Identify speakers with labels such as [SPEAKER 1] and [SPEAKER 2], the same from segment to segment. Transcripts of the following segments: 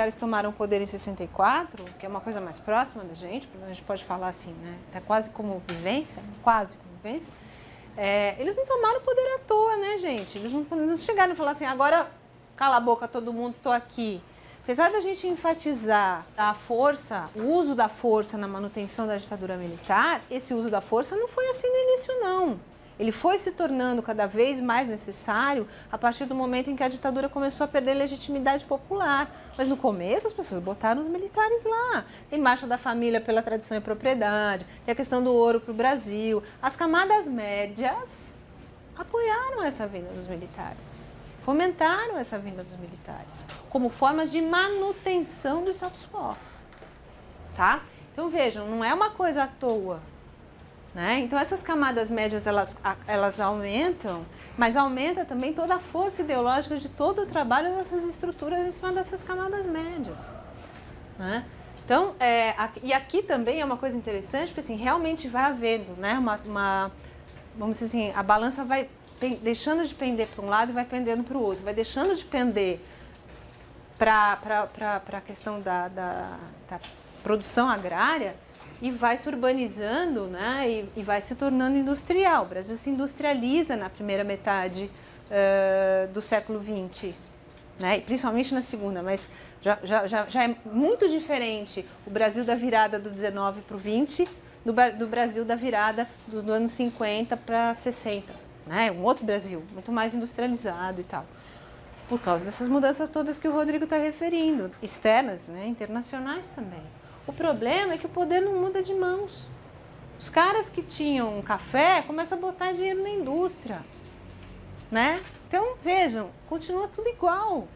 [SPEAKER 1] militares tomaram o poder em 64, que é uma coisa mais próxima da gente pode falar assim, né? Tá quase como vivência, eles não tomaram o poder à toa, né, gente? Eles não chegaram e falaram assim, agora cala a boca todo mundo, tô aqui. Apesar da gente enfatizar o uso da força na manutenção da ditadura militar, esse uso da força não foi assim no início, não. Ele foi se tornando cada vez mais necessário a partir do momento em que a ditadura começou a perder legitimidade popular. Mas no começo as pessoas botaram os militares lá. Tem marcha da família pela tradição e propriedade, tem a questão do ouro para o Brasil. As camadas médias apoiaram essa vinda dos militares, fomentaram essa vinda dos militares como forma de manutenção do status quo. Tá? Então vejam, não é uma coisa à toa. Né? Então essas camadas médias elas aumentam, mas aumenta também toda a força ideológica de todo o trabalho dessas estruturas em cima dessas camadas médias. Né? Então, e aqui também é uma coisa interessante, porque assim, realmente vai havendo, né, vamos dizer assim, a balança vai deixando de pender para um lado e vai pendendo para o outro, vai deixando de pender para a questão da produção agrária, e vai se urbanizando, né, e vai se tornando industrial. O Brasil se industrializa na primeira metade do século XX, né, e principalmente na segunda, mas já é muito diferente o Brasil da virada do 19 para o 20 do Brasil da virada dos anos 50 para 60. Né, um outro Brasil, muito mais industrializado e tal. Por causa dessas mudanças todas que o Rodrigo está referindo, externas, né, internacionais também. O problema é que o poder não muda de mãos. Os caras que tinham um café começam a botar dinheiro na indústria, né? Então, vejam, continua tudo igual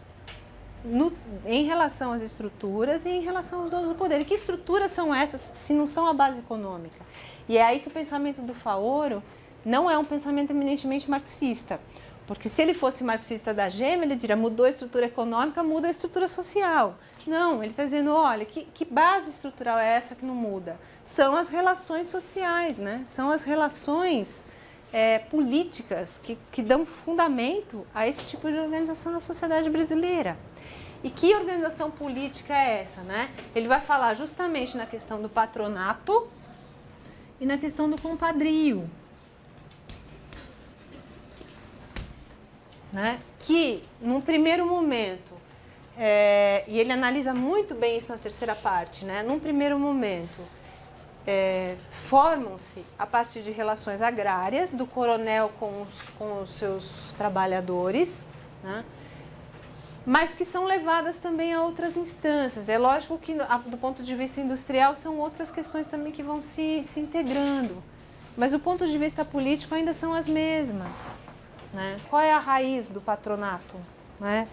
[SPEAKER 1] em relação às estruturas e em relação aos donos do poder. E que estruturas são essas se não são a base econômica? E é aí que o pensamento do Faoro não é um pensamento eminentemente marxista. Porque se ele fosse marxista da gema, ele diria, mudou a estrutura econômica, muda a estrutura social. Não, ele está dizendo, olha, que base estrutural é essa que não muda? São as relações sociais, né? São as relações políticas que dão fundamento a esse tipo de organização na sociedade brasileira. E que organização política é essa, né? Ele vai falar justamente na questão do patronato e na questão do compadrio. Né? Que, num primeiro momento, e ele analisa muito bem isso na terceira parte, né? Num primeiro momento, formam-se a partir de relações agrárias do coronel com os seus trabalhadores, né? Mas que são levadas também a outras instâncias. É lógico que, do ponto de vista industrial, são outras questões também que vão se integrando, mas do ponto de vista político ainda são as mesmas. Né? Qual é a raiz do patronato, né?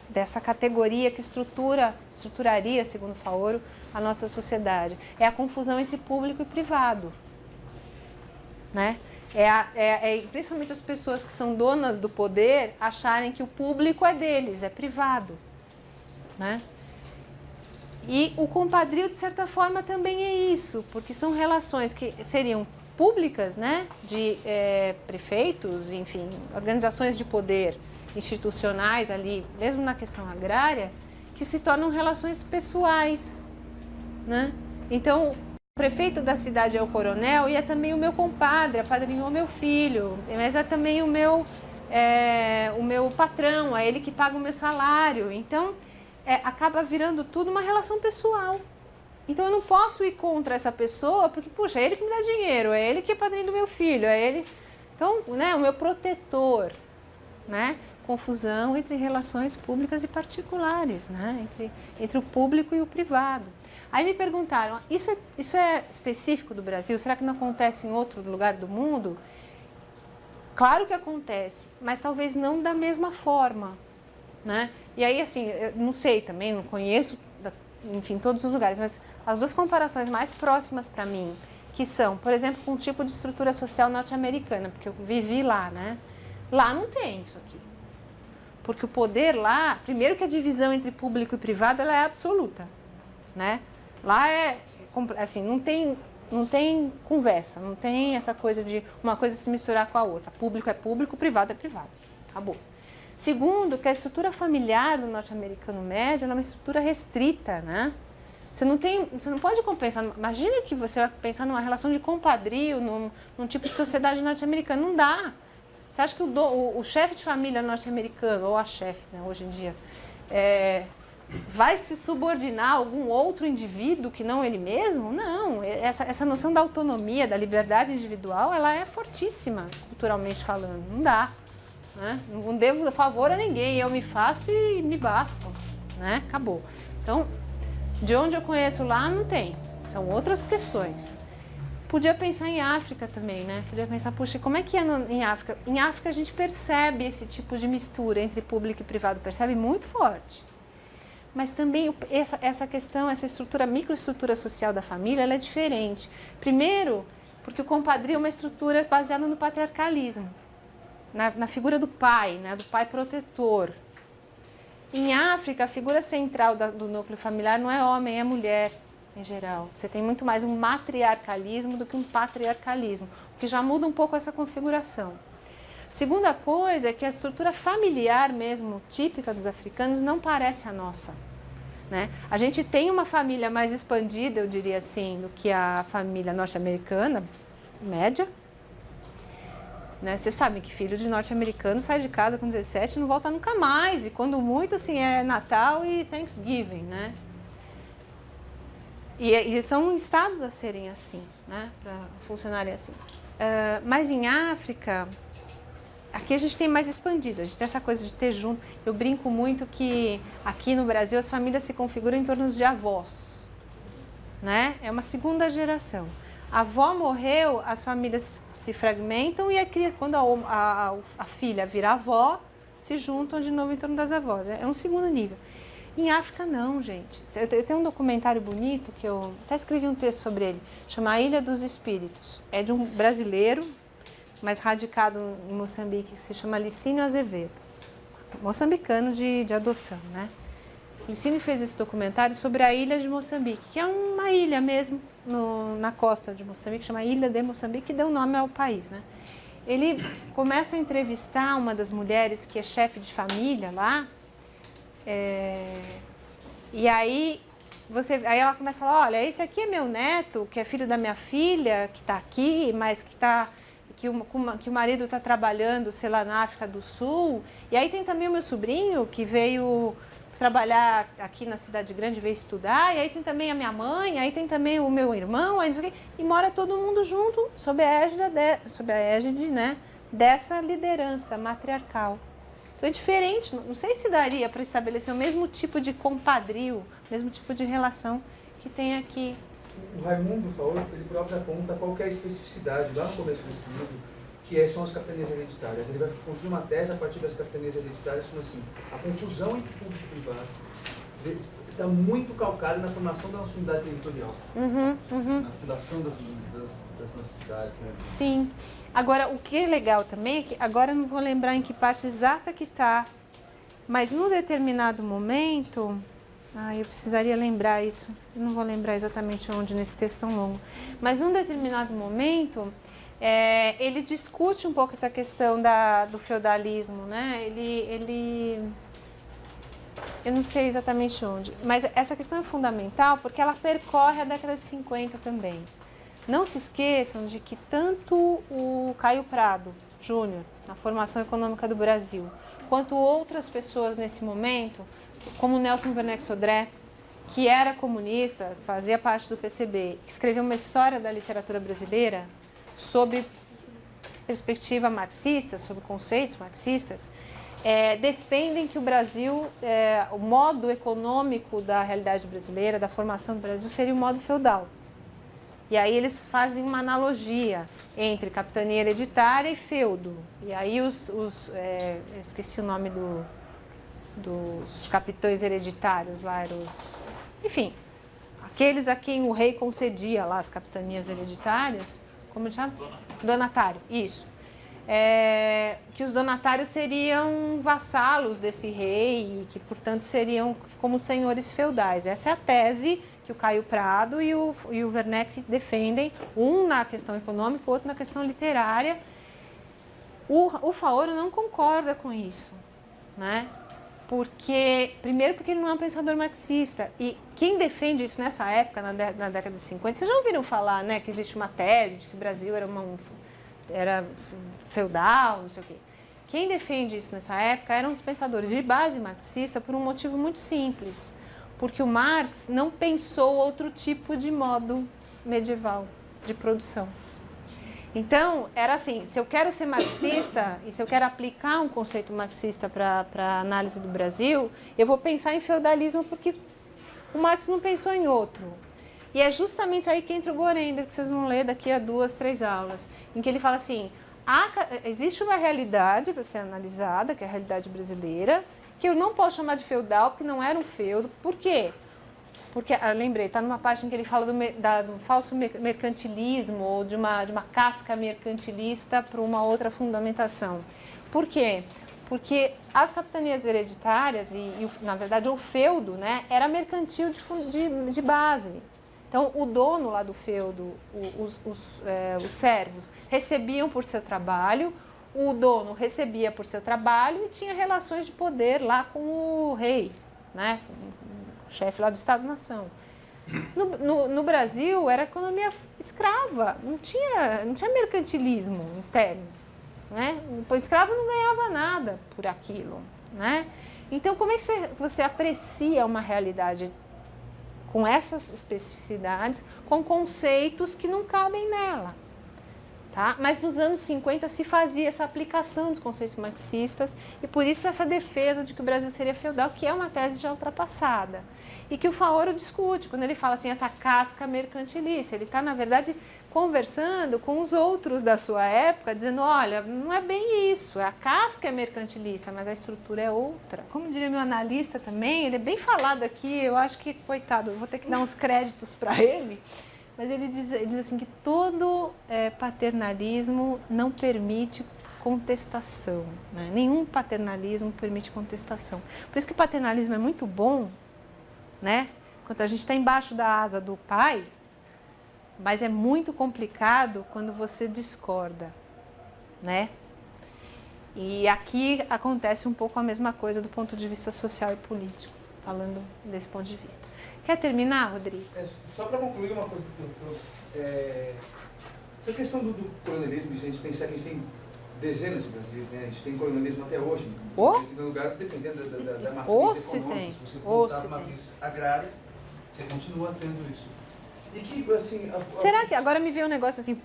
[SPEAKER 1] Dessa categoria que estruturaria, segundo Faoro, a nossa sociedade? É a confusão entre público e privado. Né? Principalmente as pessoas que são donas do poder acharem que o público é deles, é privado. Né? E o compadrio, de certa forma, também é isso, porque são relações que seriam públicas, né, de prefeitos, enfim, organizações de poder institucionais ali, mesmo na questão agrária, que se tornam relações pessoais, né? Então, o prefeito da cidade é o coronel e é também o meu compadre, apadrinhou meu filho, mas é também o meu patrão, é ele que paga o meu salário. Então, acaba virando tudo uma relação pessoal. Então eu não posso ir contra essa pessoa, porque, puxa, é ele que me dá dinheiro, é ele que é padrinho do meu filho, é ele... Então, né, o meu protetor, né? Confusão entre relações públicas e particulares, né? Entre o público e o privado. Aí me perguntaram, isso é específico do Brasil? Será que não acontece em outro lugar do mundo? Claro que acontece, mas talvez não da mesma forma, né? E aí, assim, eu não sei também, não conheço, enfim, todos os lugares, mas as duas comparações mais próximas para mim, que são, por exemplo, com o tipo de estrutura social norte-americana, porque eu vivi lá, né? Lá não tem isso aqui. Porque o poder lá, primeiro que a divisão entre público e privado, ela é absoluta, né? Lá assim, não tem conversa, não tem essa coisa de uma coisa se misturar com a outra. Público é público, privado é privado. Acabou. Segundo, que a estrutura familiar do norte-americano médio ela é uma estrutura restrita, né? Você não pode compensar. Imagina que você vai pensar numa relação de compadrio, num tipo de sociedade norte-americana. Não dá. Você acha que o chefe de família norte-americano, ou a chefe, né, hoje em dia, vai se subordinar a algum outro indivíduo que não ele mesmo? Não. Essa noção da autonomia, da liberdade individual, ela é fortíssima, culturalmente falando. Não dá. Né? Não devo favor a ninguém. Eu me faço e me basto. Né? Acabou. Então, de onde eu conheço lá, não tem. São outras questões. Podia pensar em África também, né? Podia pensar, puxa, como é que é em África? Em África a gente percebe esse tipo de mistura entre público e privado, percebe muito forte. Mas também essa questão, essa estrutura, microestrutura social da família, ela é diferente. Primeiro, porque o compadrio é uma estrutura baseada no patriarcalismo, na figura do pai, né? Do pai protetor. Em África, a figura central do núcleo familiar não é homem, é mulher, em geral. Você tem muito mais um matriarcalismo do que um patriarcalismo, o que já muda um pouco essa configuração. Segunda coisa é que a estrutura familiar mesmo, típica dos africanos, não parece a nossa. Né? A gente tem uma família mais expandida, eu diria assim, do que a família norte-americana, média. Né? Vocês sabem que filho de norte-americano sai de casa com 17 e não volta nunca mais. E quando muito, assim, é Natal e Thanksgiving, né? E são estados a serem assim, né? Para funcionarem assim. Mas em África, aqui a gente tem mais expandido. A gente tem essa coisa de ter junto. Eu brinco muito que aqui no Brasil as famílias se configuram em torno de avós. Né? É uma segunda geração. A avó morreu, as famílias se fragmentam e quando a filha vira avó, se juntam de novo em torno das avós. É um segundo nível. Em África não, gente. Eu tenho um documentário bonito que eu até escrevi um texto sobre ele, chama A Ilha dos Espíritos. É de um brasileiro, mas radicado em Moçambique, que se chama Licínio Azevedo. Moçambicano de adoção, né? O Licínio fez esse documentário sobre a ilha de Moçambique, que é uma ilha mesmo na costa de Moçambique, chama Ilha de Moçambique, que deu nome ao país, né? Ele começa a entrevistar uma das mulheres que é chefe de família lá, e aí ela começa a falar, olha, esse aqui é meu neto, que é filho da minha filha, que está aqui, mas que o marido está trabalhando, sei lá, na África do Sul, e aí tem também o meu sobrinho, que veio trabalhar aqui na cidade grande, veio estudar, e aí tem também a minha mãe, aí tem também o meu irmão, aí não sei o quê, e mora todo mundo junto sob a égide, né, dessa liderança matriarcal. Então é diferente, não sei se daria para estabelecer o mesmo tipo de compadrio, o mesmo tipo de relação que tem aqui.
[SPEAKER 2] O Raimundo falou, ele próprio aponta qual que é a especificidade lá no começo desse livro, são as capitanias hereditárias. Ele vai construir uma tese a partir das capitanias hereditárias, como assim, a confusão entre público e privado está muito calcada na formação da nossa unidade territorial, na fundação das nossas cidades. Né?
[SPEAKER 1] Sim. Agora, o que é legal também é que, agora eu não vou lembrar em que parte exata que está, mas num determinado momento, eu precisaria lembrar isso, eu não vou lembrar exatamente onde nesse texto tão longo, mas num determinado momento, ele discute um pouco essa questão do feudalismo, né? Eu não sei exatamente onde, mas essa questão é fundamental porque ela percorre a década de 50 também. Não se esqueçam de que tanto o Caio Prado Júnior, na formação econômica do Brasil, quanto outras pessoas nesse momento, como Nelson Werneck Sodré, que era comunista, fazia parte do PCB, que escreveu uma história da literatura brasileira sob perspectiva marxista, sob conceitos marxistas, defendem que o Brasil, o modo econômico da realidade brasileira, da formação do Brasil, seria o modo feudal. E aí eles fazem uma analogia entre capitania hereditária e feudo. E aí eu esqueci o nome dos capitães hereditários lá, enfim, aqueles a quem o rei concedia lá as capitanias hereditárias, como ele chama? Donatário, isso. Que os donatários seriam vassalos desse rei e que, portanto, seriam como senhores feudais. Essa é a tese que o Caio Prado e o Werneck defendem, um na questão econômica, o outro na questão literária. O Faoro não concorda com isso. né? Primeiro porque ele não é um pensador marxista. E quem defende isso nessa época, na década de 50, vocês já ouviram falar, né, que existe uma tese de que o Brasil era feudal, não sei o quê. Quem defende isso nessa época eram os pensadores de base marxista por um motivo muito simples. Porque o Marx não pensou outro tipo de modo medieval de produção. Então, era assim, se eu quero ser marxista e se eu quero aplicar um conceito marxista para a análise do Brasil, eu vou pensar em feudalismo porque o Marx não pensou em outro. E é justamente aí que entra o Gorender, que vocês vão ler daqui a 2, 3 aulas, em que ele fala assim, existe uma realidade para ser analisada, que é a realidade brasileira, que eu não posso chamar de feudal, porque não era um feudo. Por quê? Porque, lembrei, está numa parte em que ele fala do falso mercantilismo ou de uma casca mercantilista para uma outra fundamentação. Por quê? Porque as capitanias hereditárias na verdade, o feudo, né, era mercantil de base. Então, o dono lá do feudo, os servos, recebiam por seu trabalho, o dono recebia por seu trabalho e tinha relações de poder lá com o rei, né? O chefe lá do Estado-nação. No Brasil, era economia escrava, não tinha mercantilismo interno. Né? O escravo não ganhava nada por aquilo. Né? Então, como é que você aprecia uma realidade com essas especificidades, com conceitos que não cabem nela? Tá? Mas nos anos 50 se fazia essa aplicação dos conceitos marxistas e por isso essa defesa de que o Brasil seria feudal, que é uma tese já ultrapassada. E que o Faoro discute, quando ele fala assim, essa casca mercantilista, ele está, na verdade, conversando com os outros da sua época, dizendo, olha, não é bem isso, a casca é mercantilista, mas a estrutura é outra. Como diria meu analista também, ele é bem falado aqui, eu acho que, coitado, eu vou ter que dar uns créditos para ele, mas ele diz assim que todo paternalismo não permite contestação, né? Nenhum paternalismo permite contestação. Por isso que o paternalismo é muito bom, né? Quando a gente está embaixo da asa do pai, mas é muito complicado quando você discorda, né? E aqui acontece um pouco a mesma coisa do ponto de vista social e político, falando desse ponto de vista. Quer terminar, Rodrigo?
[SPEAKER 2] Só para concluir uma coisa que a questão do colonialismo, a gente pensar que a gente tem dezenas de Brasis, né? A gente tem colonialismo até hoje, em lugar, dependendo da matriz econômica. Se você voltar para a matriz agrária, você continua tendo isso. E que, assim...
[SPEAKER 1] Será que, agora me veio um negócio assim,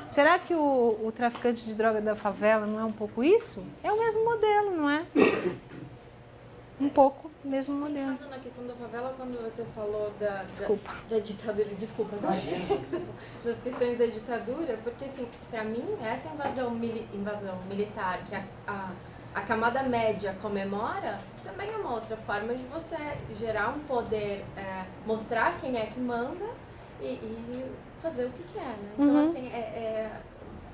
[SPEAKER 1] será que o traficante de droga da favela não é um pouco isso? É o mesmo modelo, não é? Um pouco, mesmo modelo.
[SPEAKER 3] Pensando na questão da favela, quando você falou da ditadura, das questões da ditadura, porque assim, para mim, essa invasão militar que a camada média comemora, também é uma outra forma de você gerar um poder, mostrar quem é que manda e fazer o que quer, né? Então, assim,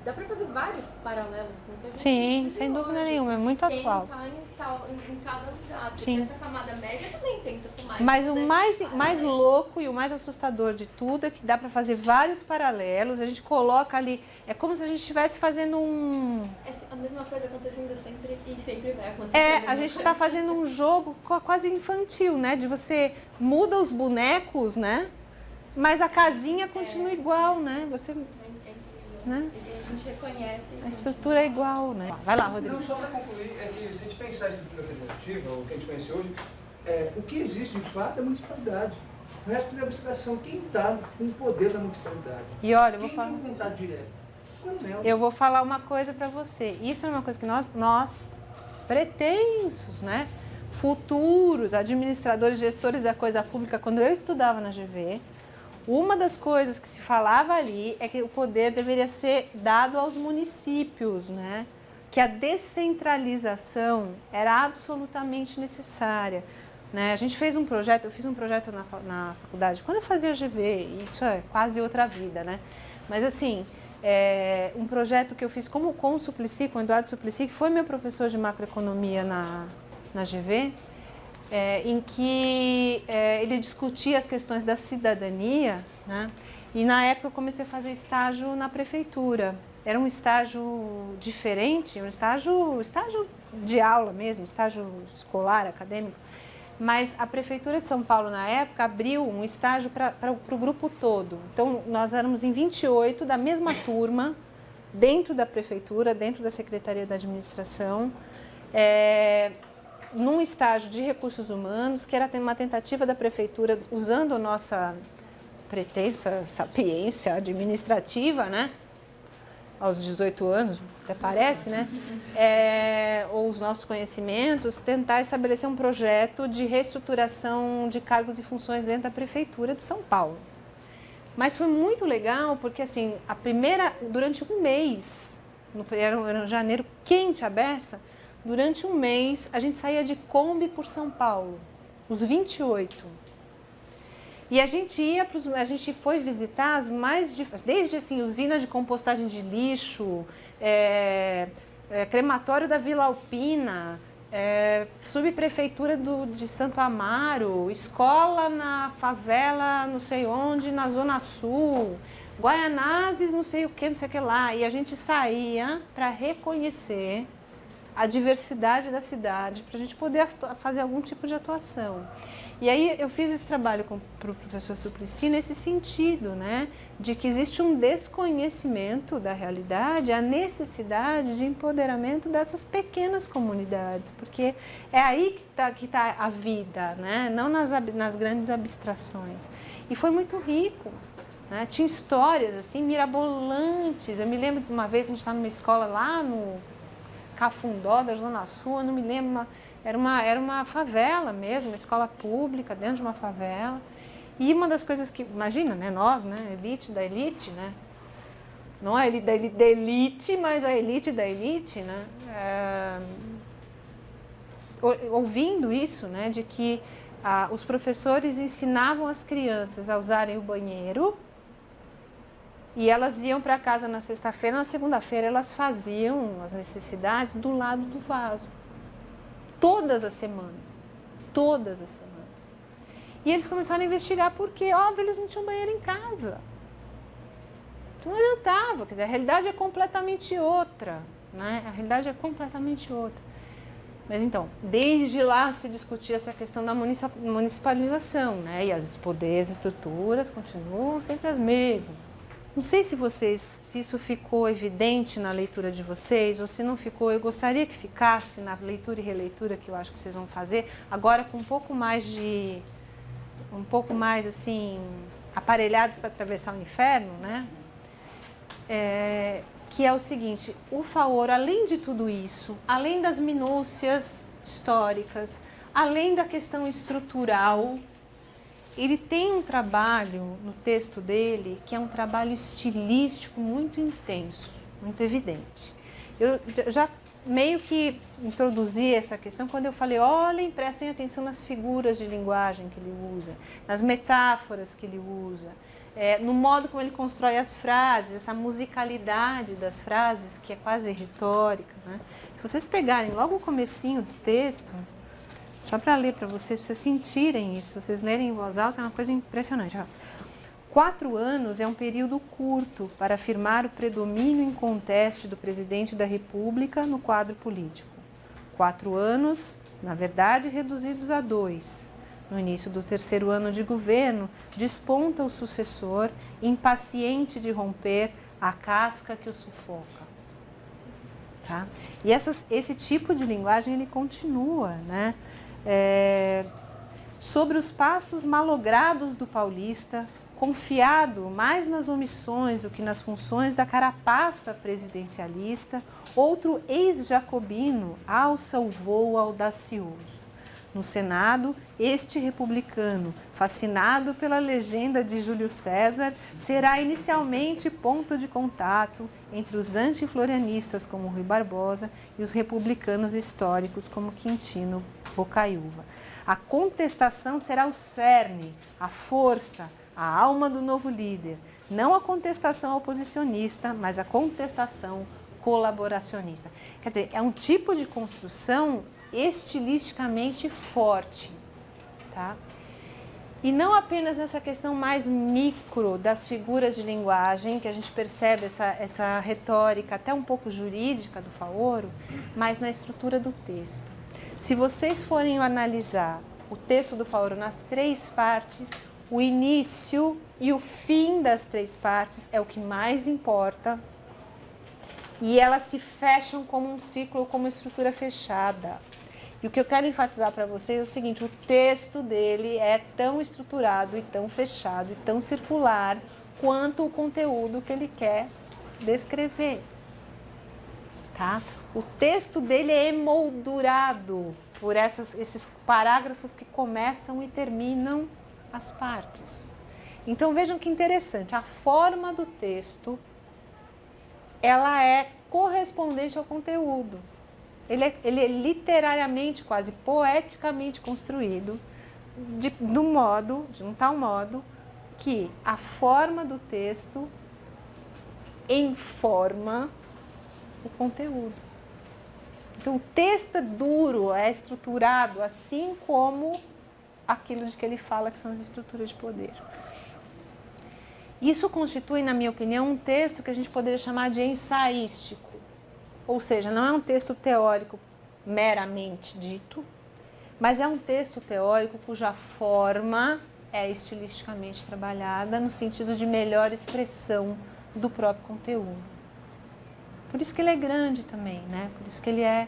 [SPEAKER 3] dá para fazer vários paralelos com o que a gente
[SPEAKER 1] Sim, sem dúvida nenhuma, é muito atual.
[SPEAKER 3] Quem está em cada lugar, porque
[SPEAKER 1] Sim.
[SPEAKER 3] essa camada média também tenta tomar.
[SPEAKER 1] Mas o mais louco e o mais assustador de tudo é que dá para fazer vários paralelos, a gente coloca ali, é como se a gente estivesse fazendo
[SPEAKER 3] É a mesma coisa acontecendo sempre e sempre vai acontecer.
[SPEAKER 1] a gente está fazendo um jogo quase infantil, né? De você muda os bonecos, né? Mas a casinha continua igual, né? Você... Né?
[SPEAKER 3] A gente reconhece.
[SPEAKER 1] A estrutura é igual, né? Vai lá, Rodrigo.
[SPEAKER 2] Não, só para concluir, é que se a gente pensar a estrutura federativa, o que a gente conhece hoje, o que existe de fato é a municipalidade. O resto é abstração. Quem está com o poder da municipalidade?
[SPEAKER 1] E olha, eu vou
[SPEAKER 2] Quem
[SPEAKER 1] falar.
[SPEAKER 2] tem contato direto? Coronel.
[SPEAKER 1] Eu vou falar uma coisa para você. Isso é uma coisa que nós pretensos, né? Futuros administradores, gestores da coisa pública, quando eu estudava na GV, uma das coisas que se falava ali é que o poder deveria ser dado aos municípios, né? Que a descentralização era absolutamente necessária. Né? A gente fez um projeto, eu fiz um projeto na faculdade, quando eu fazia GV, isso é quase outra vida, né? Mas assim, um projeto que eu fiz com o Suplicy, com o Eduardo Suplicy, que foi meu professor de macroeconomia na GV, em que ele discutia as questões da cidadania, né? E na época eu comecei a fazer estágio na prefeitura. Era um estágio diferente, um estágio de aula mesmo, estágio escolar, acadêmico. Mas a Prefeitura de São Paulo, na época, abriu um estágio para o grupo todo. Então, nós éramos em 28 da mesma turma, dentro da Prefeitura, dentro da Secretaria da Administração, num estágio de recursos humanos, que era uma tentativa da Prefeitura, usando a nossa pretensa sapiência administrativa, né? Aos 18 anos, até parece, né? Ou os nossos conhecimentos, tentar estabelecer um projeto de reestruturação de cargos e funções dentro da Prefeitura de São Paulo. Mas foi muito legal porque, assim, durante um mês, era um janeiro quente a beça, durante um mês a gente saía de Kombi por São Paulo, os 28. E a gente foi visitar as desde assim, usina de compostagem de lixo, crematório da Vila Alpina, subprefeitura de Santo Amaro, escola na favela não sei onde, na Zona Sul, Guaianazes não sei o que lá. E a gente saía para reconhecer a diversidade da cidade, para a gente poder fazer algum tipo de atuação. E aí eu fiz esse trabalho para o professor Suplicy nesse sentido, né, de que existe um desconhecimento da realidade, a necessidade de empoderamento dessas pequenas comunidades, porque é aí que tá a vida, né, não nas grandes abstrações. E foi muito rico, né, tinha histórias assim mirabolantes. Eu me lembro de uma vez a gente estava numa escola lá no Cafundó, da Zona Sul, eu não me lembro, era uma favela mesmo, uma escola pública dentro de uma favela. E uma das coisas que, imagina, né, nós, né, elite da elite, né, não a elite da elite, mas a elite da elite, né, ouvindo isso, né, de que os professores ensinavam as crianças a usarem o banheiro e elas iam para casa na sexta-feira, na segunda-feira elas faziam as necessidades do lado do vaso. Todas as semanas. E eles começaram a investigar porque, óbvio, eles não tinham banheiro em casa. Então não adiantava, quer dizer, a realidade é completamente outra, né? A realidade é completamente outra. Mas então, desde lá se discutia essa questão da municipalização, né? E os poderes, as estruturas continuam sempre as mesmas. Não sei se isso ficou evidente na leitura de vocês ou se não ficou. Eu gostaria que ficasse na leitura e releitura que eu acho que vocês vão fazer, agora com um pouco mais assim, aparelhados para atravessar o inferno, né? Que é o seguinte, o Faoro, além de tudo isso, além das minúcias históricas, além da questão estrutural, ele tem um trabalho no texto dele que é um trabalho estilístico muito intenso, muito evidente. Eu já meio que introduzi essa questão quando eu falei, olhem, prestem atenção nas figuras de linguagem que ele usa, nas metáforas que ele usa, no modo como ele constrói as frases, essa musicalidade das frases que é quase retórica, né? Se vocês pegarem logo o comecinho do texto, só para ler para vocês sentirem isso, vocês lerem em voz alta, é uma coisa impressionante. 4 anos é um período curto para afirmar o predomínio inconteste do presidente da República no quadro político. 4 anos, na verdade, reduzidos a 2. No início do 3º ano de governo, desponta o sucessor, impaciente de romper a casca que o sufoca. Tá? E esse tipo de linguagem ele continua, né? Sobre os passos malogrados do paulista, confiado mais nas omissões do que nas funções da carapaça presidencialista, outro ex-jacobino alça o voo audacioso. No Senado, este republicano, fascinado pela legenda de Júlio César, será inicialmente ponto de contato entre os antiflorianistas como Rui Barbosa e os republicanos históricos como Quintino Bocaiúva. A contestação será o cerne, a força, a alma do novo líder. Não a contestação oposicionista, mas a contestação colaboracionista. Quer dizer, é um tipo de construção estilisticamente forte, tá? E não apenas nessa questão mais micro das figuras de linguagem, que a gente percebe essa retórica até um pouco jurídica do Faoro, mas na estrutura do texto. Se vocês forem analisar o texto do Faoro nas 3 partes, o início e o fim das 3 partes é o que mais importa. E elas se fecham como um ciclo, como estrutura fechada. E o que eu quero enfatizar para vocês é o seguinte, o texto dele é tão estruturado e tão fechado e tão circular quanto o conteúdo que ele quer descrever. Tá? O texto dele é emoldurado por esses parágrafos que começam e terminam as partes. Então vejam que interessante, a forma do texto ela é correspondente ao conteúdo. Ele é literariamente, quase poeticamente construído de um tal modo que a forma do texto informa o conteúdo. Então o texto é duro, é estruturado, assim como aquilo de que ele fala que são as estruturas de poder. Isso constitui, na minha opinião, um texto que a gente poderia chamar de ensaístico. Ou seja, não é um texto teórico meramente dito, mas é um texto teórico cuja forma é estilisticamente trabalhada no sentido de melhor expressão do próprio conteúdo. Por isso que ele é grande também, né? Por isso que ele é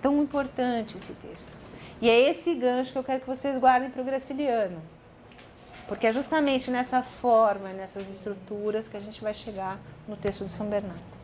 [SPEAKER 1] tão importante esse texto. E é esse gancho que eu quero que vocês guardem para o Graciliano. Porque é justamente nessa forma, nessas estruturas que a gente vai chegar no texto de São Bernardo.